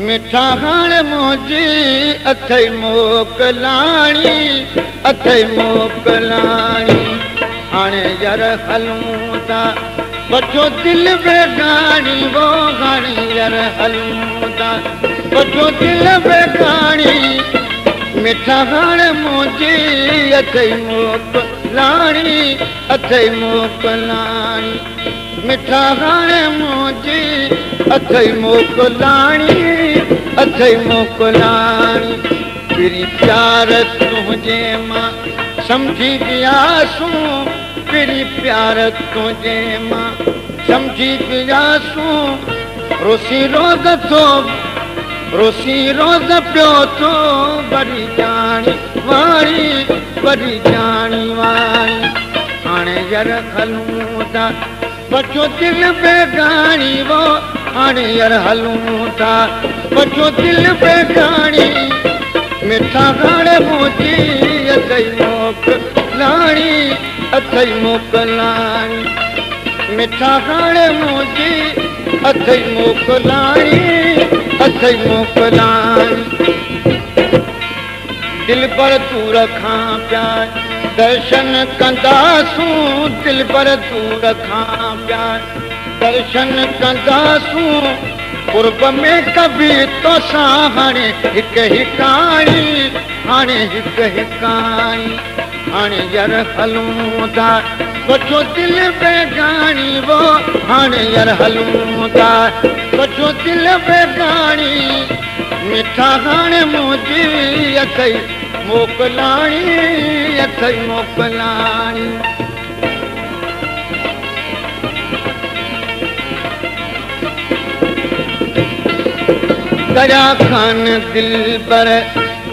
मिठा हाण मुंहिंजी अथई मोकलाणी अथई मोकलाणी हाणे यार हलूं था बचो दिल बेगानी वो गाणी यार हलूं था बचो दिल बेगानी मिठा हाण मुंहिंजी अथई मोकलाणी अथई मोकलाणी मिठा हाण मुंहिंजी अथई मोकलाणी अथई मोकलाणी तेरी प्यार तुझे मां समझी पियासूं तेरी प्यार तुझे मां समझी पियासूं रोसी रोज़ पियो तो बड़ी जानी वाणी हाणे यार हलूं था बचो दिल बेगानी वो हाणे यार हलूं था बचो दिल बेगानी मिठा हाणे मुंहिंजी अथई मोकलाणी अथई मोकलाणी मिठा हाणे मुंहिंजी अथई मोकलाणी अथई मोकलाणी दिल पर तू रखां प्यार दर्शन कंदासूं दिल पर तू रखां प्यार दर्शन कंदासूं कुर्ब में कभी तो सां हाणे हिक हिकाणी हाणे हिक हिकाणी हाणे यार हलूं था बचो दिल बेगानी वो हाणे यार हलूं था बचो दिल बेगानी मिठा हाणे मुंहिंजी अथई मोकलाणी अथई मोकलाणी दरिया खान दिल पर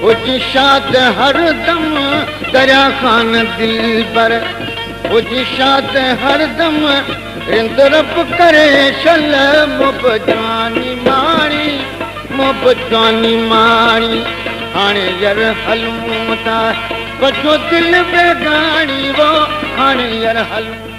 हुज शाद हरदम दरिया खान दिल पर हुज शाद हरदम रिंद रब करे शल मुबजानी माणी हाणे यार हलूं था बचो दिल बेगानी वो हाणे यार हलूं